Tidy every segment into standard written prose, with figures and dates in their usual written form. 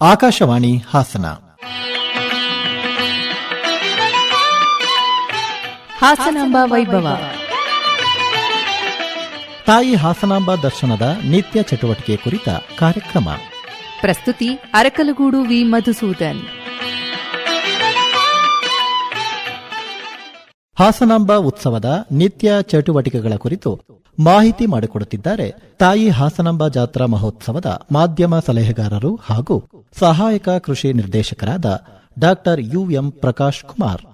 ಆಕಾಶವಾಣಿ ಹಾಸನ. ಹಾಸನಾಂಬ ವೈಭವ. ತಾಯಿ ಹಾಸನಾಂಬ ದರ್ಶನದ ನಿತ್ಯ ಚಟುವಟಿಕೆ ಕುರಿತ ಕಾರ್ಯಕ್ರಮ. ಪ್ರಸ್ತುತಿ ಅರಕಲಗೂಡು ವಿ ಮಧುಸೂದನ್. ಹಾಸನಾಂಬ ಉತ್ಸವದ ನಿತ್ಯ ಚಟುವಟಿಕೆಗಳ ಕುರಿತು ಮಾಹಿತಿ ಮಾಡಿಕೊಡುತ್ತಿದ್ದಾರೆ ತಾಯಿ ಹಾಸನಾಂಬ ಜಾತ್ರಾ ಮಹೋತ್ಸವದ ಮಾಧ್ಯಮ ಸಲಹೆಗಾರರು ಹಾಗೂ ಸಹಾಯಕ ಕೃಷಿ ನಿರ್ದೇಶಕರಾದ ಡಾ ಯುಎಂ ಪ್ರಕಾಶ್ ಕುಮಾರ್.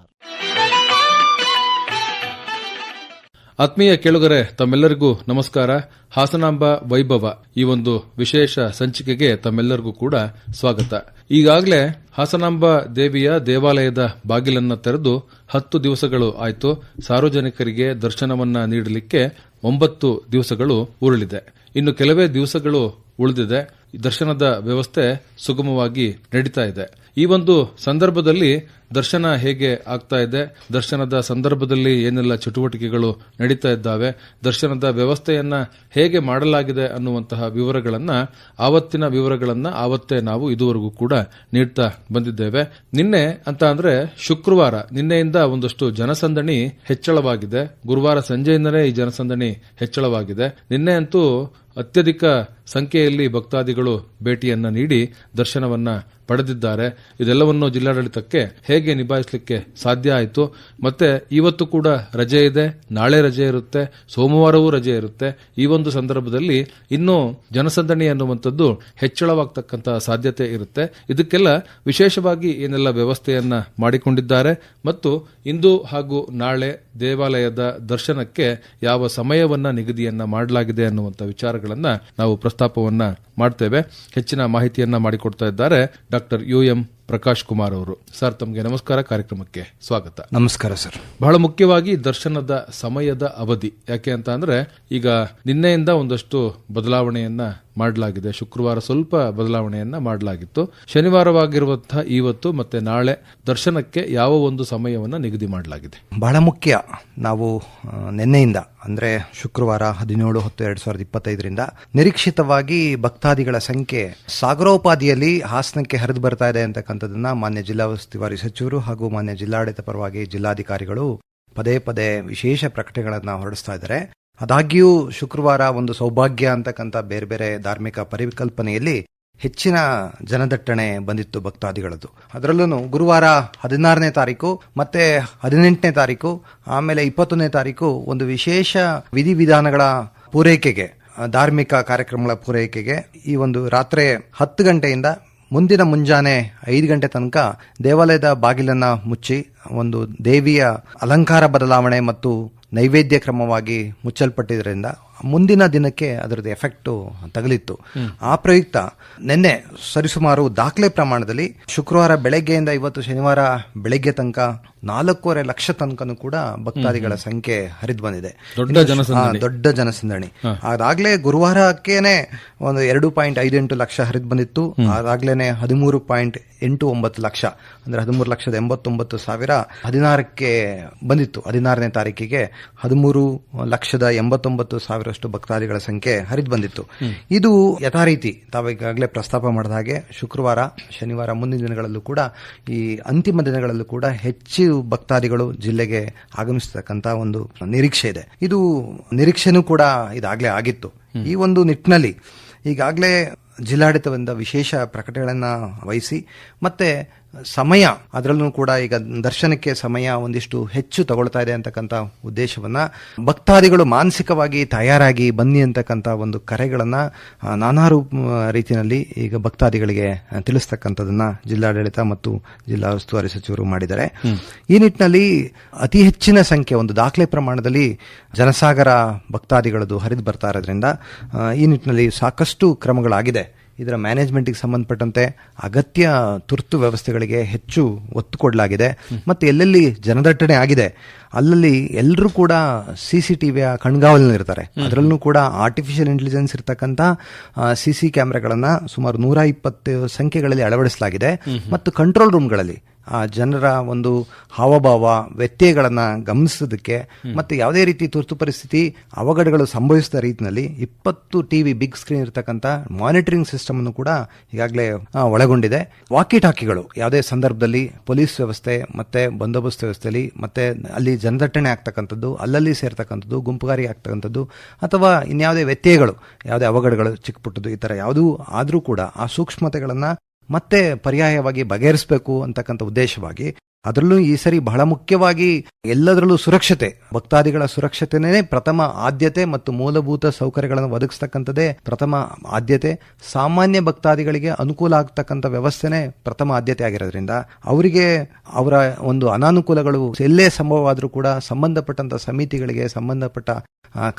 ಆತ್ಮೀಯ ಕೇಳುಗರೆ, ತಮ್ಮೆಲ್ಲರಿಗೂ ನಮಸ್ಕಾರ. ಹಾಸನಾಂಬ ವೈಭವ ಈ ಒಂದು ವಿಶೇಷ ಸಂಚಿಕೆಗೆ ತಮ್ಮೆಲ್ಲರಿಗೂ ಕೂಡ ಸ್ವಾಗತ. ಈಗಾಗಲೇ ಹಾಸನಾಂಬ ದೇವಿಯ ದೇವಾಲಯದ ಬಾಗಿಲನ್ನು ತೆರೆದು 10 ದಿವಸಗಳು ಆಯಿತು. ಸಾರ್ವಜನಿಕರಿಗೆ ದರ್ಶನವನ್ನ ನೀಡಲಿಕ್ಕೆ 9 ದಿವಸಗಳು ಉರುಳಿದೆ. ಇನ್ನು ಕೆಲವೇ ದಿವಸಗಳು ಉಳಿದಿದೆ. ದರ್ಶನದ ವ್ಯವಸ್ಥೆ ಸುಗಮವಾಗಿ ನಡೀತಾ ಇದೆ. ಈ ಒಂದು ಸಂದರ್ಭದಲ್ಲಿ ದರ್ಶನ ಹೇಗೆ ಆಗ್ತಾ ಇದೆ, ದರ್ಶನದ ಸಂದರ್ಭದಲ್ಲಿ ಏನೆಲ್ಲ ಚಟುವಟಿಕೆಗಳು ನಡೀತಾ ಇದ್ದಾವೆ, ದರ್ಶನದ ವ್ಯವಸ್ಥೆಯನ್ನ ಹೇಗೆ ಮಾಡಲಾಗಿದೆ ಅನ್ನುವಂತಹ ಆವತ್ತಿನ ವಿವರಗಳನ್ನ ಆವತ್ತೇ ನಾವು ಇದುವರೆಗೂ ಕೂಡ ನೀಡ್ತಾ ಬಂದಿದ್ದೇವೆ. ನಿನ್ನೆ ಅಂತ ಅಂದ್ರೆ ಶುಕ್ರವಾರ, ನಿನ್ನೆಯಿಂದ ಒಂದಷ್ಟು ಜನಸಂದಣಿ ಹೆಚ್ಚಳವಾಗಿದೆ. ಗುರುವಾರ ಸಂಜೆಯಿಂದಲೇ ಈ ಜನಸಂದಣಿ ಹೆಚ್ಚಳವಾಗಿದೆ. ನಿನ್ನೆ ಅಂತೂ ಅತ್ಯಧಿಕ ಸಂಖ್ಯೆಯಲ್ಲಿ ಭಕ್ತಾದಿಗಳು ಭೇಟಿಯನ್ನ ನೀಡಿ ದರ್ಶನವನ್ನ ಪಡೆದಿದ್ದಾರೆ. ಇದೆಲ್ಲವನ್ನು ಜಿಲ್ಲಾಡಳಿತಕ್ಕೆ ಹೇಗೆ ನಿಭಾಯಿಸಲಿಕ್ಕೆ ಸಾಧ್ಯ ಆಯಿತು? ಮತ್ತೆ ಇವತ್ತು ಕೂಡ ರಜೆ ಇದೆ, ನಾಳೆ ರಜೆ ಇರುತ್ತೆ, ಸೋಮವಾರವೂ ರಜೆ ಇರುತ್ತೆ. ಈ ಒಂದು ಸಂದರ್ಭದಲ್ಲಿ ಇನ್ನೂ ಜನಸಂದಣಿ ಅನ್ನುವಂಥದ್ದು ಹೆಚ್ಚಳವಾಗತಕ್ಕಂತಹ ಸಾಧ್ಯತೆ ಇರುತ್ತೆ. ಇದಕ್ಕೆಲ್ಲ ವಿಶೇಷವಾಗಿ ಏನೆಲ್ಲ ವ್ಯವಸ್ಥೆಯನ್ನ ಮಾಡಿಕೊಂಡಿದ್ದಾರೆ ಮತ್ತು ಇಂದು ಹಾಗೂ ನಾಳೆ ದೇವಾಲಯದ ದರ್ಶನಕ್ಕೆ ಯಾವ ಸಮಯವನ್ನ ನಿಗದಿಯನ್ನ ಮಾಡಲಾಗಿದೆ ಅನ್ನುವಂಥ ವಿಚಾರಗಳನ್ನ ನಾವು ಪ್ರಸ್ತಾಪವನ್ನ ಮಾಡ್ತೇವೆ. ಹೆಚ್ಚಿನ ಮಾಹಿತಿಯನ್ನ ಮಾಡಿಕೊಡ್ತಾ ಇದ್ದಾರೆ ಡಾಕ್ಟರ್ ಯುಎಂ ಪ್ರಕಾಶ್ ಕುಮಾರ್ ಅವರು. ಸರ್, ತಮಗೆ ನಮಸ್ಕಾರ, ಕಾರ್ಯಕ್ರಮಕ್ಕೆ ಸ್ವಾಗತ. ನಮಸ್ಕಾರ ಸರ್. ಬಹಳ ಮುಖ್ಯವಾಗಿ ದರ್ಶನದ ಸಮಯದ ಅವಧಿ, ಯಾಕೆ ಅಂತ ಅಂದ್ರೆ ಈಗ ನಿನ್ನೆಯಿಂದ ಒಂದಷ್ಟು ಬದಲಾವಣೆಯನ್ನ ಮಾಡಲಾಗಿದೆ. ಶುಕ್ರವಾರ ಸ್ವಲ್ಪ ಬದಲಾವಣೆಯನ್ನ ಮಾಡಲಾಗಿತ್ತು. ಶನಿವಾರವಾಗಿರುವಂತಹ ಇವತ್ತು ಮತ್ತೆ ನಾಳೆ ದರ್ಶನಕ್ಕೆ ಯಾವ ಒಂದು ಸಮಯವನ್ನ ನಿಗದಿ ಮಾಡಲಾಗಿದೆ? ಬಹಳ ಮುಖ್ಯ. ನಾವು ನಿನ್ನೆಯಿಂದ ಅಂದ್ರೆ ಶುಕ್ರವಾರ 17/10/2025ರಿಂದ ನಿರೀಕ್ಷಿತವಾಗಿ ಭಕ್ತಾದಿಗಳ ಸಂಖ್ಯೆ ಸಾಗರೋಪಾದಿಯಲ್ಲಿ ಹಾಸನಕ್ಕೆ ಹರಿದು ಬರ್ತಾ ಇದೆ ಅಂತಕ್ಕಂಥದ್ದನ್ನ ಮಾನ್ಯ ಜಿಲ್ಲಾ ಉಸ್ತುವಾರಿ ಸಚಿವರು ಹಾಗೂ ಮಾನ್ಯ ಜಿಲ್ಲಾಡಳಿತ ಪರವಾಗಿ ಜಿಲ್ಲಾಧಿಕಾರಿಗಳು ಪದೇ ಪದೇ ವಿಶೇಷ ಪ್ರಕಟಣೆಗಳನ್ನ ಹೊರಡಿಸ್ತಾ ಇದ್ದಾರೆ. ಆದಾಗ್ಯೂ ಶುಕ್ರವಾರ ಒಂದು ಸೌಭಾಗ್ಯ ಅಂತಕ್ಕಂಥ ಬೇರೆ ಬೇರೆ ಧಾರ್ಮಿಕ ಪರಿಕಲ್ಪನೆಯಲ್ಲಿ ಹೆಚ್ಚಿನ ಜನದಟ್ಟಣೆ ಬಂದಿತ್ತು ಭಕ್ತಾದಿಗಳದ್ದು. ಅದರಲ್ಲೂ ಗುರುವಾರ 16ನೇ ತಾರೀಕು ಮತ್ತೆ 18ನೇ ತಾರೀಕು ಆಮೇಲೆ 21ನೇ ತಾರೀಕು ಒಂದು ವಿಶೇಷ ವಿಧಿವಿಧಾನಗಳ ಪೂರೈಕೆಗೆ, ಧಾರ್ಮಿಕ ಕಾರ್ಯಕ್ರಮಗಳ ಪೂರೈಕೆಗೆ ಈ ಒಂದು ರಾತ್ರಿ 10 ಗಂಟೆಯಿಂದ ಮುಂದಿನ ಮುಂಜಾನೆ 5 ಗಂಟೆ ತನಕ ದೇವಾಲಯದ ಬಾಗಿಲನ್ನ ಮುಚ್ಚಿ ಒಂದು ದೇವಿಯ ಅಲಂಕಾರ ಬದಲಾವಣೆ ಮತ್ತು ನೈವೇದ್ಯ ಕ್ರಮವಾಗಿ ಮುಚ್ಚಲ್ಪಟ್ಟಿದ್ದರಿಂದ ಮುಂದಿನ ದಿನಕ್ಕೆ ಅದರದ್ದು ಎಫೆಕ್ಟ್ ತಗಲಿತ್ತು. ಆ ಪ್ರಯುಕ್ತ ನಿನ್ನೆ ಸರಿಸುಮಾರು ದಾಖಲೆ ಪ್ರಮಾಣದಲ್ಲಿ ಶುಕ್ರವಾರ ಬೆಳಗ್ಗೆಯಿಂದ ಇವತ್ತು ಶನಿವಾರ ಬೆಳಗ್ಗೆ ತನಕ 4.5 ಲಕ್ಷ ತನಕನೂ ಕೂಡ ಭಕ್ತಾದಿಗಳ ಸಂಖ್ಯೆ ಹರಿದು ಬಂದಿದೆ. ದೊಡ್ಡ ಜನಸಂದಣಿ. ಅದಾಗ್ಲೇ ಗುರುವಾರಕ್ಕೇನೆ ಒಂದು 2.58 ಲಕ್ಷ ಹರಿದು ಬಂದಿತ್ತು. ಅದಾಗ್ಲೇನೆ 13.89 ಲಕ್ಷ ಅಂದ್ರೆ 13,89,000 16ಕ್ಕೆ ಬಂದಿತ್ತು. 16ನೇ ತಾರೀಕಿಗೆ 13,89,000 ಭಕ್ತಾದಿಗಳ ಸಂಖ್ಯೆ ಹರಿದು ಬಂದಿತ್ತು. ಇದು ಯಥಾರೀತಿ ತಾವೀಗಾಗಲೇ ಪ್ರಸ್ತಾಪ ಮಾಡಿದ ಹಾಗೆ ಶುಕ್ರವಾರ ಶನಿವಾರ ಮುಂದಿನ ದಿನಗಳಲ್ಲೂ ಕೂಡ ಈ ಅಂತಿಮ ದಿನಗಳಲ್ಲೂ ಕೂಡ ಹೆಚ್ಚು ಭಕ್ತಾದಿಗಳು ಜಿಲ್ಲೆಗೆ ಆಗಮಿಸತಕ್ಕಂತ ಒಂದು ನಿರೀಕ್ಷೆ ಇದೆ. ಇದು ನಿರೀಕ್ಷೆನೂ ಕೂಡ ಇದಾಗಲೇ ಆಗಿತ್ತು. ಈ ಒಂದು ನಿಟ್ಟಿನಲ್ಲಿ ಈಗಾಗಲೇ ಜಿಲ್ಲಾಡಳಿತದಿಂದ ವಿಶೇಷ ಪ್ರಕಟಣೆಗಳನ್ನ ವಹಿಸಿ ಮತ್ತೆ ಸಮಯ, ಅದರಲ್ಲೂ ಕೂಡ ಈಗ ದರ್ಶನಕ್ಕೆ ಸಮಯ ಒಂದಿಷ್ಟು ಹೆಚ್ಚು ತಗೊಳ್ತಾ ಇದೆ ಅಂತಕ್ಕಂಥ ಉದ್ದೇಶವನ್ನ ಭಕ್ತಾದಿಗಳು ಮಾನಸಿಕವಾಗಿ ತಯಾರಾಗಿ ಬನ್ನಿ ಅಂತಕ್ಕಂಥ ಒಂದು ಕರೆಗಳನ್ನ ನಾನಾ ರೀತಿಯಲ್ಲಿ ಈಗ ಭಕ್ತಾದಿಗಳಿಗೆ ತಿಳಿಸ್ತಕ್ಕಂಥದನ್ನ ಜಿಲ್ಲಾಡಳಿತ ಮತ್ತು ಜಿಲ್ಲಾ ಉಸ್ತುವಾರಿ ಸಚಿವರು ಮಾಡಿದ್ದಾರೆ. ಈ ನಿಟ್ಟಿನಲ್ಲಿ ಅತಿ ಹೆಚ್ಚಿನ ಸಂಖ್ಯೆ, ಒಂದು ದಾಖಲೆ ಪ್ರಮಾಣದಲ್ಲಿ ಜನಸಾಗರ ಭಕ್ತಾದಿಗಳದ್ದು ಹರಿದು ಬರ್ತಾ ಇರೋದ್ರಿಂದ ಈ ನಿಟ್ಟಿನಲ್ಲಿ ಸಾಕಷ್ಟು ಕ್ರಮಗಳಾಗಿದೆ. ಇದರ ಮ್ಯಾನೇಜ್ಮೆಂಟ್ಗೆ ಸಂಬಂಧಪಟ್ಟಂತೆ ಅಗತ್ಯ ತುರ್ತು ವ್ಯವಸ್ಥೆಗಳಿಗೆ ಹೆಚ್ಚು ಒತ್ತು ಕೊಡಲಾಗಿದೆ. ಮತ್ತೆ ಎಲ್ಲೆಲ್ಲಿ ಜನದಟ್ಟಣೆ ಆಗಿದೆ ಅಲ್ಲಲ್ಲಿ ಎಲ್ಲರೂ ಕೂಡ CCTVಯ ಕಣ್ಗಾವಲಿನಲ್ಲಿರ್ತಾರೆ. ಅದರಲ್ಲೂ ಕೂಡ ಆರ್ಟಿಫಿಷಿಯಲ್ ಇಂಟೆಲಿಜೆನ್ಸ್ ಇರತಕ್ಕಂಥ CC ಕ್ಯಾಮೆರಾಗಳನ್ನ ಸುಮಾರು 120 ಸಂಖ್ಯೆಗಳಲ್ಲಿ ಅಳವಡಿಸಲಾಗಿದೆ. ಮತ್ತು ಕಂಟ್ರೋಲ್ ರೂಮ್ಗಳಲ್ಲಿ ಆ ಜನರ ಒಂದು ಹಾವಭಾವ ವ್ಯತ್ಯಯಗಳನ್ನ ಗಮನಿಸೋದಕ್ಕೆ ಮತ್ತೆ ಯಾವುದೇ ರೀತಿ ತುರ್ತು ಪರಿಸ್ಥಿತಿ ಅವಘಡಗಳು ಸಂಭವಿಸಿದ ರೀತಿಯಲ್ಲಿ 20 ಟಿವಿ ಬಿಗ್ ಸ್ಕ್ರೀನ್ ಇರತಕ್ಕಂಥ ಮಾನಿಟರಿಂಗ್ ಸಿಸ್ಟಮ್ ಅನ್ನು ಕೂಡ ಈಗಾಗಲೇ ಒಳಗೊಂಡಿದೆ. ವಾಕಿ ಟಾಕಿಗಳು ಯಾವುದೇ ಸಂದರ್ಭದಲ್ಲಿ ಪೊಲೀಸ್ ವ್ಯವಸ್ಥೆ ಮತ್ತೆ ಬಂದೋಬಸ್ತ್ ವ್ಯವಸ್ಥೆಯಲ್ಲಿ ಮತ್ತೆ ಅಲ್ಲಿ ಜನದಟ್ಟಣೆ ಆಗ್ತಕ್ಕಂಥದ್ದು, ಅಲ್ಲಲ್ಲಿ ಸೇರ್ತಕ್ಕಂಥದ್ದು, ಗುಂಪುಗಾರಿಕೆ ಆಗ್ತಕ್ಕಂಥದ್ದು ಅಥವಾ ಇನ್ಯಾವುದೇ ವ್ಯತ್ಯಯಗಳು, ಯಾವುದೇ ಅವಘಡಗಳು ಚಿಕ್ಕ ಪುಟ್ಟದ್ದು ಈ ತರ ಯಾವುದೂ ಆದರೂ ಕೂಡ ಆ ಸೂಕ್ಷ್ಮತೆಗಳನ್ನ ಮತ್ತೆ ಪರ್ಯಾಯವಾಗಿ ಬಗೆಹರಿಸಬೇಕು ಅಂತಕ್ಕಂಥ ಉದ್ದೇಶವಾಗಿ, ಅದರಲ್ಲೂ ಈ ಸರಿ ಬಹಳ ಮುಖ್ಯವಾಗಿ ಎಲ್ಲದರಲ್ಲೂ ಸುರಕ್ಷತೆ, ಭಕ್ತಾದಿಗಳ ಸುರಕ್ಷತೆನೇ ಪ್ರಥಮ ಆದ್ಯತೆ ಮತ್ತು ಮೂಲಭೂತ ಸೌಕರ್ಯಗಳನ್ನು ಒದಗಿಸ್ತಕ್ಕಂಥದ್ದೇ ಪ್ರಥಮ ಆದ್ಯತೆ. ಸಾಮಾನ್ಯ ಭಕ್ತಾದಿಗಳಿಗೆ ಅನುಕೂಲ ಆಗ್ತಕ್ಕಂಥ ವ್ಯವಸ್ಥೆನೇ ಪ್ರಥಮ ಆದ್ಯತೆ ಆಗಿರೋದ್ರಿಂದ ಅವರಿಗೆ ಅವರ ಒಂದು ಅನಾನುಕೂಲಗಳು ಎಲ್ಲೇ ಸಂಭವವಾದರೂ ಕೂಡ ಸಂಬಂಧಪಟ್ಟಂತ ಸಮಿತಿಗಳಿಗೆ, ಸಂಬಂಧಪಟ್ಟ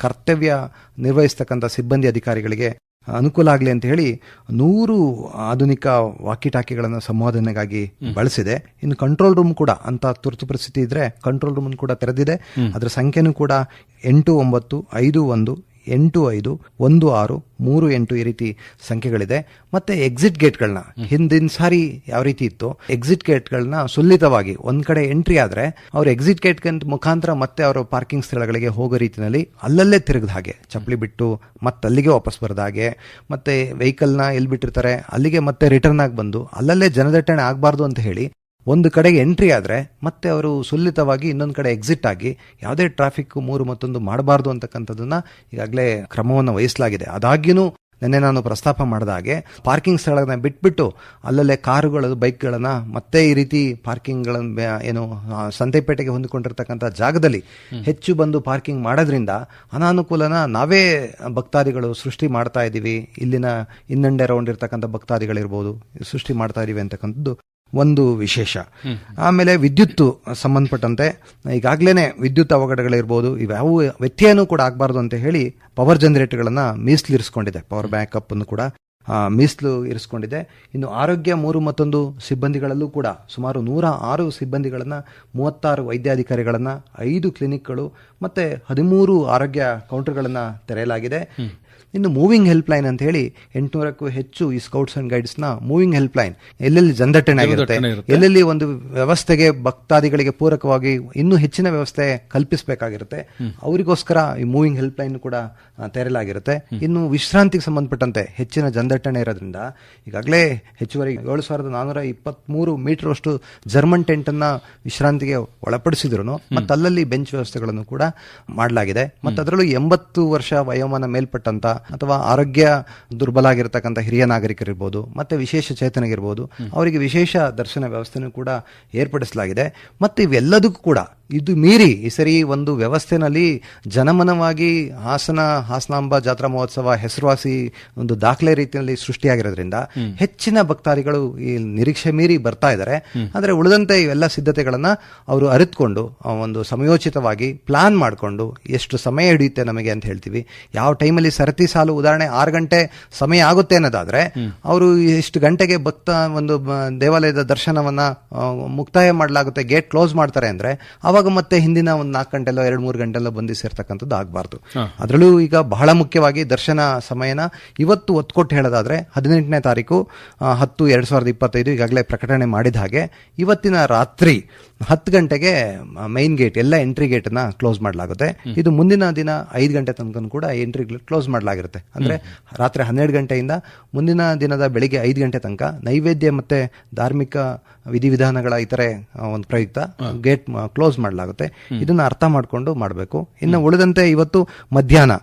ಕರ್ತವ್ಯ ನಿರ್ವಹಿಸ್ತಕ್ಕಂಥ ಸಿಬ್ಬಂದಿ ಅಧಿಕಾರಿಗಳಿಗೆ ಅನುಕೂಲ ಆಗಲಿ ಅಂತ ಹೇಳಿ 100 ಆಧುನಿಕ ವಾಕಿಟಾಕಿಗಳನ್ನು ಸಂವಾದನೆಗಾಗಿ ಬಳಸಿದೆ. ಇನ್ನು ಕಂಟ್ರೋಲ್ ರೂಮ್ ಕೂಡ ಅಂತ ತುರ್ತು ಪರಿಸ್ಥಿತಿ ಇದ್ರೆ ಕಂಟ್ರೋಲ್ ರೂಮ್ ಕೂಡ ತೆರೆದಿದೆ. ಅದರ ಸಂಖ್ಯೆನೂ ಕೂಡ 8951 ಈ ರೀತಿ ಸಂಖ್ಯೆಗಳಿದೆ. ಮತ್ತೆ ಎಕ್ಸಿಟ್ ಗೇಟ್ಗಳನ್ನ ಹಿಂದಿನ ಸಾರಿ ಯಾವ ರೀತಿ ಇತ್ತು, ಎಕ್ಸಿಟ್ ಗೇಟ್ಗಳನ್ನ ಸುಲಿತವಾಗಿ ಒಂದ್ ಕಡೆ ಎಂಟ್ರಿ ಆದ್ರೆ ಅವ್ರ ಎಕ್ಸಿಟ್ ಗೇಟ್ ಮುಖಾಂತರ ಮತ್ತೆ ಅವರ ಪಾರ್ಕಿಂಗ್ ಸ್ಥಳಗಳಿಗೆ ಹೋಗೋ ರೀತಿಯಲ್ಲಿ ಅಲ್ಲಲ್ಲೇ ತಿರುಗದ ಹಾಗೆ, ಚಪ್ಪಲಿ ಬಿಟ್ಟು ಮತ್ತೆ ಅಲ್ಲಿಗೆ ವಾಪಸ್ ಬರದ ಹಾಗೆ, ಮತ್ತೆ ವೆಹಿಕಲ್ನ ಎಲ್ಲಿ ಬಿಟ್ಟಿರ್ತಾರೆ ಅಲ್ಲಿಗೆ ಮತ್ತೆ ರಿಟರ್ನ್ ಆಗಿ ಬಂದು ಅಲ್ಲಲ್ಲೇ ಜನದಟ್ಟಣೆ ಆಗಬಾರ್ದು ಅಂತ ಹೇಳಿ ಒಂದು ಕಡೆಗೆ ಎಂಟ್ರಿ ಆದ್ರೆ ಮತ್ತೆ ಅವರು ಸುಲಿತವಾಗಿ ಇನ್ನೊಂದು ಕಡೆ ಎಕ್ಸಿಟ್ ಆಗಿ ಯಾವುದೇ ಟ್ರಾಫಿಕ್ ಮತ್ತೊಂದು ಮಾಡಬಾರ್ದು ಅಂತಕ್ಕಂಥದ್ದನ್ನ ಈಗಾಗಲೇ ಕ್ರಮವನ್ನು ವಹಿಸಲಾಗಿದೆ. ಆದಾಗ್ಯೂ ನಿನ್ನೆ ನಾನು ಪ್ರಸ್ತಾಪ ಮಾಡಿದ ಹಾಗೆ ಪಾರ್ಕಿಂಗ್ ಸ್ಥಳಗಳನ್ನ ಬಿಟ್ಬಿಟ್ಟು ಅಲ್ಲಲ್ಲೇ ಕಾರುಗಳು, ಬೈಕ್ಗಳನ್ನ ಮತ್ತೆ ಈ ರೀತಿ ಪಾರ್ಕಿಂಗ್ಗಳನ್ನ ಏನು ಸಂತೆಪೇಟೆಗೆ ಹೊಂದಿಕೊಂಡಿರ್ತಕ್ಕಂಥ ಜಾಗದಲ್ಲಿ ಹೆಚ್ಚು ಬಂದು ಪಾರ್ಕಿಂಗ್ ಮಾಡೋದ್ರಿಂದ ಅನಾನುಕೂಲನ ನಾವೇ ಭಕ್ತಾದಿಗಳು ಸೃಷ್ಟಿ ಮಾಡ್ತಾ ಇದ್ದೀವಿ. ಇಲ್ಲಿನ ಇನ್ನಂಡೆ ರೌಂಡ್ ಇರ್ತಕ್ಕಂಥ ಭಕ್ತಾದಿಗಳಿರ್ಬೋದು ಸೃಷ್ಟಿ ಮಾಡ್ತಾ ಇದೀವಿ ಅಂತಕ್ಕಂಥದ್ದು ಒಂದು ವಿಶೇಷ. ಆಮೇಲೆ ವಿದ್ಯುತ್ ಸಂಬಂಧಪಟ್ಟಂತೆ ಈಗಾಗಲೇ ವಿದ್ಯುತ್ ಅವಘಡಗಳಿರ್ಬೋದು, ಇವ್ಯಾವ ವ್ಯತ್ಯಯನೂ ಕೂಡ ಆಗಬಾರ್ದು ಅಂತ ಹೇಳಿ ಪವರ್ ಜನರೇಟರ್ಗಳನ್ನ ಮೀಸಲಿರಿಸಿಕೊಂಡಿದೆ. ಪವರ್ ಬ್ಯಾಕಪ್ ಅನ್ನು ಕೂಡ ಮೀಸಲು ಇರಿಸಿಕೊಂಡಿದೆ. ಇನ್ನು ಆರೋಗ್ಯ 3 ಸಿಬ್ಬಂದಿಗಳಲ್ಲೂ ಕೂಡ ಸುಮಾರು 106 ಸಿಬ್ಬಂದಿಗಳನ್ನ, 36 ವೈದ್ಯಾಧಿಕಾರಿಗಳನ್ನ, 5 ಕ್ಲಿನಿಕ್ಗಳು ಮತ್ತೆ 13 ಆರೋಗ್ಯ ಕೌಂಟರ್ಗಳನ್ನ ತೆರೆಯಲಾಗಿದೆ. ಇನ್ನು ಮೂವಿಂಗ್ ಹೆಲ್ಪ್ ಲೈನ್ ಅಂತ ಹೇಳಿ 800ಕ್ಕೂ ಹೆಚ್ಚು ಈ ಸ್ಕೌಟ್ಸ್ ಅಂಡ್ ಗೈಡ್ಸ್ ನ ಮೂವಿಂಗ್ ಹೆಲ್ಪ್ ಲೈನ್, ಎಲ್ಲೆಲ್ಲಿ ಜನದಟ್ಟಣೆ ಆಗಿರುತ್ತೆ, ಎಲ್ಲೆಲ್ಲಿ ಒಂದು ವ್ಯವಸ್ಥೆಗೆ ಭಕ್ತಾದಿಗಳಿಗೆ ಪೂರಕವಾಗಿ ಇನ್ನೂ ಹೆಚ್ಚಿನ ವ್ಯವಸ್ಥೆ ಕಲ್ಪಿಸಬೇಕಾಗಿರುತ್ತೆ, ಅವರಿಗೋಸ್ಕರ ಈ ಮೂವಿಂಗ್ ಹೆಲ್ಪ್ ಲೈನ್ ಕೂಡ ತೆರೆಯಲಾಗಿರುತ್ತೆ. ಇನ್ನು ವಿಶ್ರಾಂತಿಗೆ ಸಂಬಂಧಪಟ್ಟಂತೆ ಹೆಚ್ಚಿನ ಜನದಟ್ಟಣೆ ಇರೋದ್ರಿಂದ ಈಗಾಗಲೇ ಹೆಚ್ಚುವರಿ 7423 ಮೀಟರ್ ಅಷ್ಟು ಜರ್ಮನ್ ಟೆಂಟ್ ಅನ್ನ ವಿಶ್ರಾಂತಿಗೆ ಒಳಪಡಿಸಿದ್ರು ಮತ್ತೆ ಅಲ್ಲಲ್ಲಿ ಬೆಂಚ್ ವ್ಯವಸ್ಥೆಗಳನ್ನು ಕೂಡ ಮಾಡಲಾಗಿದೆ. ಮತ್ತೆ ಅದರಲ್ಲೂ 80 ವರ್ಷ ವಯೋಮಾನ ಮೇಲ್ಪಟ್ಟಂತ ಅಥವಾ ಆರೋಗ್ಯ ದುರ್ಬಲ ಆಗಿರತಕ್ಕಂಥ ಹಿರಿಯ ನಾಗರಿಕರಿರ್ಬೋದು ಮತ್ತೆ ವಿಶೇಷ ಚೇತನಗಿರ್ಬೋದು ಅವರಿಗೆ ವಿಶೇಷ ದರ್ಶನ ವ್ಯವಸ್ಥೆನೂ ಕೂಡ ಏರ್ಪಡಿಸಲಾಗಿದೆ. ಮತ್ತೆ ಇವೆಲ್ಲದಕ್ಕೂ ಕೂಡ ಇದು ಮೀರಿ ಈ ಸರಿ ಒಂದು ವ್ಯವಸ್ಥೆನಲ್ಲಿ ಜನಮನವಾಗಿ ಹಾಸನಾಂಬ ಜಾತ್ರಾ ಮಹೋತ್ಸವ ಹೆಸರುವಾಸಿ ಒಂದು ದಾಖಲೆ ರೀತಿಯಲ್ಲಿ ಸೃಷ್ಟಿಯಾಗಿರೋದ್ರಿಂದ ಹೆಚ್ಚಿನ ಭಕ್ತಾದಿಗಳು ಈ ನಿರೀಕ್ಷೆ ಮೀರಿ ಬರ್ತಾ ಇದ್ದಾರೆ. ಆದರೆ ಉಳಿದಂತೆ ಇವೆಲ್ಲ ಸಿದ್ಧತೆಗಳನ್ನ ಅವರು ಅರಿತುಕೊಂಡು ಒಂದು ಸಮಯೋಚಿತವಾಗಿ ಪ್ಲಾನ್ ಮಾಡಿಕೊಂಡು ಎಷ್ಟು ಸಮಯ ಹಿಡಿಯುತ್ತೆ ನಮಗೆ ಅಂತ ಹೇಳ್ತೀವಿ, ಯಾವ ಟೈಮಲ್ಲಿ ಸರತಿ ಸಾಲು ಉದಾಹರಣೆ 6 ಗಂಟೆ ಸಮಯ ಆಗುತ್ತೆ ಅನ್ನೋದಾದ್ರೆ ಅವರು ಎಷ್ಟು ಗಂಟೆಗೆ ಭಕ್ತ ಒಂದು ದೇವಾಲಯದ ದರ್ಶನವನ್ನ ಮುಕ್ತಾಯ ಮಾಡಲಾಗುತ್ತೆ, ಗೇಟ್ ಕ್ಲೋಸ್ ಮಾಡ್ತಾರೆ ಅಂದ್ರೆ ಅವಾಗ ಮತ್ತೆ ಹಿಂದಿನ ಒಂದು 4 ಗಂಟೆಲ್ಲೋ 2-3 ಗಂಟೆಲ್ಲೋ ಬಂದು ಸೇರ್ತಕ್ಕಂಥದ್ದು ಆಗಬಾರ್ದು. ಅದರಲ್ಲೂ ಈಗ ಬಹಳ ಮುಖ್ಯವಾಗಿ ದರ್ಶನ ಸಮಯನ ಇವತ್ತು ಒತ್ತು ಕೊಟ್ಟು ಹೇಳೋದಾದ್ರೆ 18ನೇ ತಾರೀಕು 10/2025 ಈಗಾಗಲೇ ಪ್ರಕಟಣೆ ಮಾಡಿದ ಹಾಗೆ ಇವತ್ತಿನ ರಾತ್ರಿ 10 ಗಂಟೆಗೆ ಮೈನ್ ಗೇಟ್ ಎಲ್ಲ ಎಂಟ್ರಿ ಗೇಟ್ ಅನ್ನ ಕ್ಲೋಸ್ ಮಾಡಲಾಗುತ್ತೆ. ಇದು ಮುಂದಿನ ದಿನ 5 ಗಂಟೆ ತನಕ ಕೂಡ ಎಂಟ್ರಿ ಕ್ಲೋಸ್ ಮಾಡಲಾಗಿರುತ್ತೆ. ಅಂದ್ರೆ ರಾತ್ರಿ 12 ಗಂಟೆಯಿಂದ ಮುಂದಿನ ದಿನದ ಬೆಳಿಗ್ಗೆ 5 ಗಂಟೆ ತನಕ ನೈವೇದ್ಯ ಮತ್ತೆ ಧಾರ್ಮಿಕ ವಿಧಿವಿಧಾನಗಳ ಇತರೆ ಒಂದು ಪ್ರಯುಕ್ತ ಗೇಟ್ ಕ್ಲೋಸ್ ಮಾಡಲಾಗುತ್ತೆ. ಇದನ್ನ ಅರ್ಥ ಮಾಡಿಕೊಂಡು ಮಾಡಬೇಕು. ಇನ್ನು ಉಳಿದಂತೆ ಇವತ್ತು ಮಧ್ಯಾಹ್ನ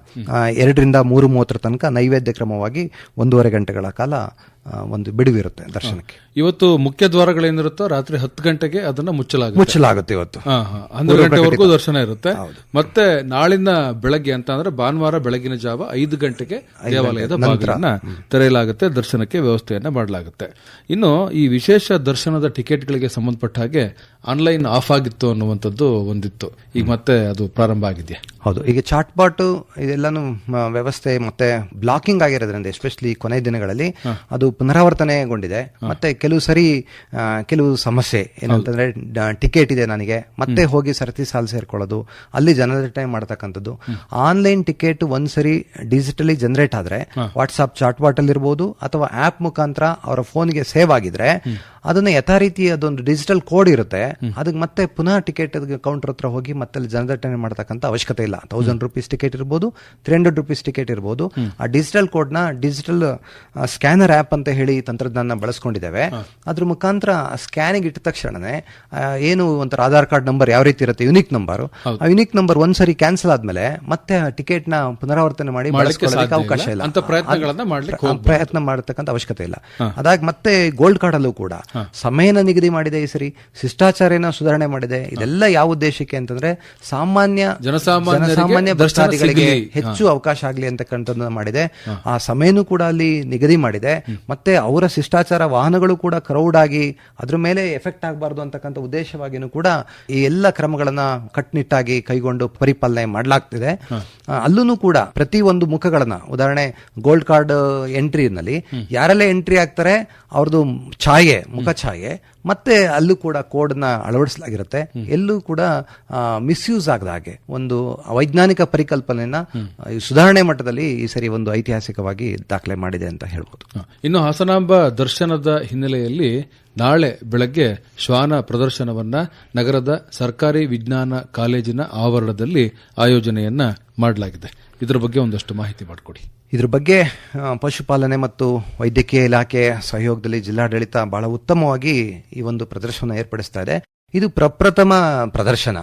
2ರಿಂದ 3:30 ತನಕ ನೈವೇದ್ಯ ಕ್ರಮವಾಗಿ 1.5 ಗಂಟೆಗಳ ಕಾಲ ಒಂದು ಬಿಡುವಿರುತ್ತೆ ದರ್ಶನಕ್ಕೆ. ಇವತ್ತು ಮುಖ್ಯ ದ್ವಾರಗಳೇನಿರುತ್ತೋ ರಾತ್ರಿ 10 ಗಂಟೆಗೆ ಅದನ್ನ ಮುಚ್ಚಲಾಗುತ್ತೆ. ಇವತ್ತು 12 ಗಂಟೆವರೆಗೂ ದರ್ಶನ ಇರುತ್ತೆ. ಮತ್ತೆ ನಾಳಿನ ಬೆಳಗ್ಗೆ ಅಂತ ಅಂದ್ರೆ ಭಾನುವಾರ ಬೆಳಗಿನ ಜಾವ 5 ಗಂಟೆಗೆ ದೇವಾಲಯದ ಬಾಗಿಲನ್ನ ತೆರೆಯಲಾಗುತ್ತೆ, ದರ್ಶನಕ್ಕೆ ವ್ಯವಸ್ಥೆಯನ್ನ ಮಾಡಲಾಗುತ್ತೆ. ಇನ್ನು ಈ ವಿಶೇಷ ದರ್ಶನದ ಟಿಕೆಟ್ಗಳಿಗೆ ಸಂಬಂಧಪಟ್ಟ ಹಾಗೆ ಆನ್ಲೈನ್ ಆಫ್ ಆಗಿತ್ತು ಅನ್ನುವಂಥದ್ದು ಒಂದಿತ್ತು, ಈಗ ಮತ್ತೆ ಅದು ಪ್ರಾರಂಭ ಆಗಿದೆಯಾ? ಹೌದು, ಈಗ ಚಾಟ್ಬಾಟ್ ಇದೆಲ್ಲಾನು ವ್ಯವಸ್ಥೆ ಮತ್ತೆ ಬ್ಲಾಕಿಂಗ್ ಆಗಿರೋದ್ರಿಂದ ಎಸ್ಪೆಷಲಿ ಕೊನೆ ದಿನಗಳಲ್ಲಿ ಅದು ಪುನರಾವರ್ತನೆಗೊಂಡಿದೆ. ಮತ್ತೆ ಕೆಲವು ಸಮಸ್ಯೆ ಏನಂತಂದ್ರೆ ಟಿಕೆಟ್ ಇದೆ ನನಗೆ ಮತ್ತೆ ಹೋಗಿ ಸರತಿ ಸಾಲು ಸೇರ್ಕೊಳ್ಳೋದು, ಅಲ್ಲಿ ಜನರೇಟ್ ಮಾಡತಕ್ಕಂಥದ್ದು. ಆನ್ಲೈನ್ ಟಿಕೆಟ್ ಒಂದ್ಸರಿ ಡಿಜಿಟಲಿ ಜನರೇಟ್ ಆದ್ರೆ ವಾಟ್ಸ್ಆಪ್ ಚಾಟ್ಬಾಟ್ ಅಲ್ಲಿ ಇರ್ಬೋದು ಅಥವಾ ಆಪ್ ಮುಖಾಂತರ ಅವರ ಫೋನ್ಗೆ ಸೇವ್ ಆಗಿದ್ರೆ ಅದನ್ನ ಯಥಾರೀತಿ ಅದೊಂದು ಡಿಜಿಟಲ್ ಕೋಡ್ ಇರುತ್ತೆ, ಅದಕ್ಕೆ ಮತ್ತೆ ಪುನಃ ಟಿಕೆಟ್ ಕೌಂಟರ್ ಹತ್ರ ಹೋಗಿ ಮತ್ತೆ ಅಲ್ಲಿ ಜನದಟ್ಟಣೆ ಮಾಡತಕ್ಕಂಥ ಅವಶ್ಯಕತೆ ಇಲ್ಲ. 1000 ರೂಪೀಸ್ ಟಿಕೆಟ್ ಇರ್ಬೋದು, 300 ರೂಪೀಸ್ ಟಿಕೆಟ್ ಇರ್ಬೋದು. ಆ ಡಿಜಿಟಲ್ ಕೋಡ್ ನ ಡಿಜಿಟಲ್ ಸ್ಕ್ಯಾನರ್ ಆಪ್ ಅಂತ ಹೇಳಿ ತಂತ್ರಜ್ಞಾನ ಬಳಸ್ಕೊಂಡಿದ್ದೇವೆ. ಅದ್ರ ಮುಖಾಂತರ ಸ್ಕ್ಯಾನಿಂಗ್ ಇಟ್ಟ ತಕ್ಷಣನೇ ಏನು ಒಂಥರ ಆಧಾರ್ ಕಾರ್ಡ್ ನಂಬರ್ ಯಾವ ರೀತಿ ಇರುತ್ತೆ, ಯುನಿಕ್ ನಂಬರ್, ಆ ಯುನಿಕ್ ನಂಬರ್ ಒಂದ್ಸರಿ ಕ್ಯಾನ್ಸಲ್ ಆದ್ಮೇಲೆ ಮತ್ತೆ ಟಿಕೆಟ್ ನ ಪುನರಾವರ್ತನೆ ಮಾಡಿ ಬಳಸ್ಕೊಳ್ಳೋದಕ್ಕೆ ಅವಕಾಶ ಇಲ್ಲ, ಪ್ರಯತ್ನ ಮಾಡತಕ್ಕಂಥ ಅವಶ್ಯಕತೆ ಇಲ್ಲ. ಅದಾಗಿ ಮತ್ತೆ ಗೋಲ್ಡ್ ಕಾರ್ಡ್ ಅಲ್ಲೂ ಕೂಡ ಸಮಯನ ನಿಗದಿ ಮಾಡಿದೆ, ಈ ಸರಿ ಶಿಷ್ಟಾಚಾರನ ಸುಧಾರಣೆ ಮಾಡಿದೆ. ಇದೆಲ್ಲ ಯಾವ ಉದ್ದೇಶಕ್ಕೆ ಅಂತಂದ್ರೆ ಜನಸಾಮಾನ್ಯ ಭಕ್ತಾದಿಗಳಿಗೆ ಹೆಚ್ಚು ಅವಕಾಶ ಆಗ್ಲಿ ಅಂತಕ್ಕಂಥದ್ದು ಮಾಡಿದೆ. ಆ ಸಮಯನೂ ಕೂಡ ಅಲ್ಲಿ ನಿಗದಿ ಮಾಡಿದೆ. ಮತ್ತೆ ಅವರ ಶಿಷ್ಟಾಚಾರ ವಾಹನಗಳು ಕೂಡ ಕ್ರೌಡ್ ಆಗಿ ಅದ್ರ ಮೇಲೆ ಎಫೆಕ್ಟ್ ಆಗಬಾರ್ದು ಅಂತಕ್ಕಂಥ ಉದ್ದೇಶವಾಗಿಯೂ ಕೂಡ ಈ ಎಲ್ಲ ಕ್ರಮಗಳನ್ನ ಕಟ್ಟುನಿಟ್ಟಾಗಿ ಕೈಗೊಂಡು ಪರಿಪಾಲನೆ ಮಾಡಲಾಗ್ತಿದೆ. ಅಲ್ಲೂ ಕೂಡ ಪ್ರತಿ ಒಂದು ಮುಖಗಳನ್ನ, ಉದಾಹರಣೆ ಗೋಲ್ಡ್ ಕಾರ್ಡ್ ಎಂಟ್ರಿನಲ್ಲಿ ಯಾರೆಲ್ಲ ಎಂಟ್ರಿ ಆಗ್ತಾರೆ ಅವ್ರದ್ದು ಛಾಯೆ, ಮುಖ ಛಾಯೆ, ಮತ್ತೆ ಅಲ್ಲೂ ಕೂಡ ಕೋಡ್ ನ ಅಳವಡಿಸಲಾಗಿರುತ್ತೆ. ಎಲ್ಲೂ ಕೂಡ ಮಿಸ್ಯೂಸ್ ಆಗದ ಹಾಗೆ ಒಂದು ವೈಜ್ಞಾನಿಕ ಪರಿಕಲ್ಪನೆಯನ್ನ ಸುಧಾರಣೆ ಮಟ್ಟದಲ್ಲಿ ಈ ಸರಿ ಒಂದು ಐತಿಹಾಸಿಕವಾಗಿ ದಾಖಲೆ ಮಾಡಿದೆ ಅಂತ ಹೇಳ್ಬೋದು. ಇನ್ನು ಹಾಸನಾಂಬ ದರ್ಶನದ ಹಿನ್ನೆಲೆಯಲ್ಲಿ ನಾಳೆ ಬೆಳಗ್ಗೆ ಶ್ವಾನ ಪ್ರದರ್ಶನವನ್ನ ನಗರದ ಸರ್ಕಾರಿ ವಿಜ್ಞಾನ ಕಾಲೇಜಿನ ಆವರಣದಲ್ಲಿ ಆಯೋಜನೆಯನ್ನ ಮಾಡಲಾಗಿದೆ. ಇದರ ಬಗ್ಗೆ ಒಂದಷ್ಟು ಮಾಹಿತಿ ಮಾಡಿಕೊಡಿ. ಇದ್ರ ಬಗ್ಗೆ ಪಶುಪಾಲನೆ ಮತ್ತು ವೈದ್ಯಕೀಯ ಇಲಾಖೆ ಸಹಯೋಗದಲ್ಲಿ ಜಿಲ್ಲಾಡಳಿತ ಬಹಳ ಉತ್ತಮವಾಗಿ ಈ ಒಂದು ಪ್ರದರ್ಶನ ಏರ್ಪಡಿಸ್ತಾ ಇದೆ. ಇದು ಪ್ರಪ್ರಥಮ ಪ್ರದರ್ಶನ.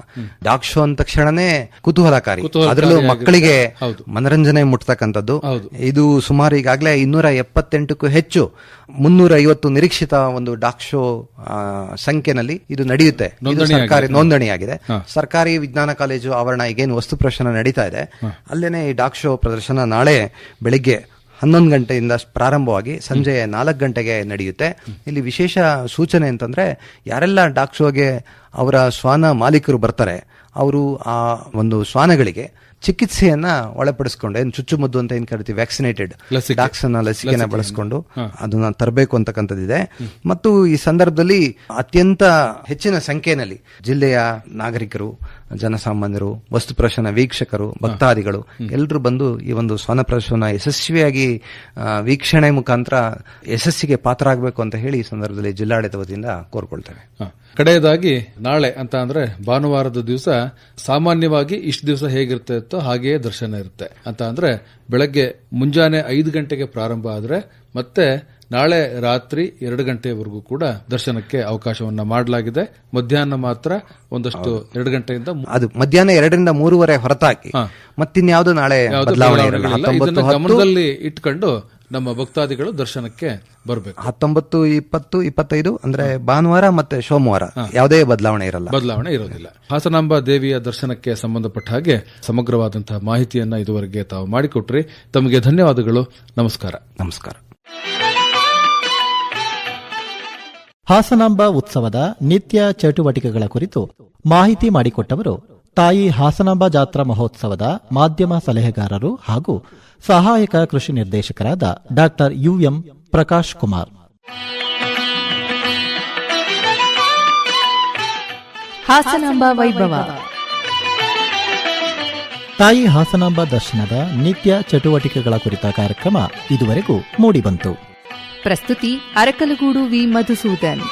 ಡಾಗ್ ಶೋ ಅಂದ ತಕ್ಷಣನೇ ಕುತೂಹಲಕಾರಿ, ಅದರಲ್ಲೂ ಮಕ್ಕಳಿಗೆ ಮನರಂಜನೆ ಮುಟ್ತಕ್ಕಂಥದ್ದು. ಇದು ಸುಮಾರು ಈಗಾಗಲೇ 278ಕ್ಕೂ ಹೆಚ್ಚು 350 ನಿರೀಕ್ಷಿತ ಒಂದು ಡಾಗ್ ಶೋ ಸಂಖ್ಯೆನಲ್ಲಿ ಇದು ನಡೆಯುತ್ತೆ. ಇದು ಸರ್ಕಾರಿ ನೋಂದಣಿಯಾಗಿದೆ. ಸರ್ಕಾರಿ ವಿಜ್ಞಾನ ಕಾಲೇಜು ಆವರಣ ಈಗೇನು ವಸ್ತು ಪ್ರದರ್ಶನ ನಡೀತಾ ಇದೆ, ಅಲ್ಲೇನೆ ಈ ಡಾಗ್ ಶೋ ಪ್ರದರ್ಶನ ನಾಳೆ ಬೆಳಿಗ್ಗೆ 11 ಗಂಟೆಯಿಂದ ಪ್ರಾರಂಭವಾಗಿ ಸಂಜೆ 4 ಗಂಟೆಗೆ ನಡೆಯುತ್ತೆ. ಇಲ್ಲಿ ವಿಶೇಷ ಸೂಚನೆ ಅಂತಂದ್ರೆ, ಯಾರೆಲ್ಲ ಡಾಗ್ ಶೋಗೆ ಅವರ ಶ್ವಾನ ಮಾಲೀಕರು ಬರ್ತಾರೆ, ಅವರು ಆ ಒಂದು ಶ್ವಾನಗಳಿಗೆ ಚಿಕಿತ್ಸೆಯನ್ನ ಒಳಪಡಿಸಿಕೊಂಡು, ಏನು ಚುಚ್ಚುಮದ್ದು ಅಂತ ಏನ್ ಕರಿತೀವಿ, ವ್ಯಾಕ್ಸಿನೇಟೆಡ್ ಡಾಗ್ಸ್ ಅನ್ನ ಲಸಿಕೆನ ಬಳಸಿಕೊಂಡು ಅದನ್ನ ತರಬೇಕು ಅಂತಕ್ಕಂಥದ್ದಿದೆ. ಮತ್ತು ಈ ಸಂದರ್ಭದಲ್ಲಿ ಅತ್ಯಂತ ಹೆಚ್ಚಿನ ಸಂಖ್ಯೆಯಲ್ಲಿ ಜಿಲ್ಲೆಯ ನಾಗರಿಕರು, ಜನಸಾಮಾನ್ಯರು, ವಸ್ತು ಪ್ರದರ್ಶನ ವೀಕ್ಷಕರು, ಭಕ್ತಾದಿಗಳು ಎಲ್ಲರೂ ಬಂದು ಈ ಒಂದು ಶ್ವಾನ ಪ್ರದರ್ಶನ ಯಶಸ್ವಿಯಾಗಿ ವೀಕ್ಷಣೆ ಮುಖಾಂತರ ಯಶಸ್ಸಿಗೆ ಪಾತ್ರ ಆಗಬೇಕು ಅಂತ ಹೇಳಿ ಈ ಸಂದರ್ಭದಲ್ಲಿ ಜಿಲ್ಲಾಡಳಿತ ವತಿಯಿಂದ ಕೋರ್ಕೊಳ್ತೇವೆ. ಕಡೆಯದಾಗಿ ನಾಳೆ ಅಂತ ಅಂದ್ರೆ ಭಾನುವಾರದ ದಿವಸ ಸಾಮಾನ್ಯವಾಗಿ ಇಷ್ಟು ದಿವಸ ಹೇಗಿರುತ್ತೆ ಹಾಗೆಯೇ ದರ್ಶನ ಇರುತ್ತೆ. ಅಂತ ಅಂದ್ರೆ ಬೆಳಗ್ಗೆ ಮುಂಜಾನೆ 5 ಗಂಟೆಗೆ ಪ್ರಾರಂಭ ಆದ್ರೆ ಮತ್ತೆ ನಾಳೆ ರಾತ್ರಿ 2 ಗಂಟೆಯವರೆಗೂ ಕೂಡ ದರ್ಶನಕ್ಕೆ ಅವಕಾಶವನ್ನ ಮಾಡಲಾಗಿದೆ. ಮಧ್ಯಾಹ್ನ ಮಾತ್ರ ಒಂದಷ್ಟು 2 ಗಂಟೆಯಿಂದ ಅದು ಮಧ್ಯಾಹ್ನ 2ರಿಂದ 3:30 ಹೊರತಾಗಿ ಮತ್ತಿನ್ಯಾವುದು ನಾಳೆ ಬದಲಾವಣೆ ಇರಲ್ಲ. ಗಮನದಲ್ಲಿ ಇಟ್ಕೊಂಡು ನಮ್ಮ ಭಕ್ತಾದಿಗಳು ದರ್ಶನಕ್ಕೆ ಬರಬೇಕು. 19, 20, 25 ಅಂದ್ರೆ ಭಾನುವಾರ ಮತ್ತೆ ಸೋಮವಾರ ಯಾವುದೇ ಬದಲಾವಣೆ ಇರೋದಿಲ್ಲ. ಹಾಸನಾಂಬ ದೇವಿಯ ದರ್ಶನಕ್ಕೆ ಸಂಬಂಧಪಟ್ಟ ಹಾಗೆ ಸಮಗ್ರವಾದಂತಹ ಮಾಹಿತಿಯನ್ನ ಇದುವರೆಗೆ ತಾವು ಮಾಡಿಕೊಟ್ರಿ. ತಮಗೆ ಧನ್ಯವಾದಗಳು. ನಮಸ್ಕಾರ. ನಮಸ್ಕಾರ. ಹಾಸನಾಂಬ ಉತ್ಸವದ ನಿತ್ಯ ಚಟುವಟಿಕೆಗಳ ಕುರಿತು ಮಾಹಿತಿ ಮಾಡಿಕೊಟ್ಟವರು ತಾಯಿ ಹಾಸನಾಂಬ ಜಾತ್ರಾ ಮಹೋತ್ಸವದ ಮಾಧ್ಯಮ ಸಲಹೆಗಾರರು ಹಾಗೂ ಸಹಾಯಕ ಕೃಷಿ ನಿರ್ದೇಶಕರಾದ ಡಾಕ್ಟರ್ ಯುಎಂ ಪ್ರಕಾಶ್ ಕುಮಾರ್. ಹಾಸನಾಂಬ ವೈಭವ. ತಾಯಿ ಹಾಸನಾಂಬ ದರ್ಶನದ ನಿತ್ಯ ಚಟುವಟಿಕೆಗಳ ಕುರಿತ ಕಾರ್ಯಕ್ರಮ ಇದುವರೆಗೂ ಮೂಡಿಬಂತು. ಪ್ರಸ್ತುತಿ ಅರಕಲಗೂಡು ವಿ ಮಧುಸೂದನ್.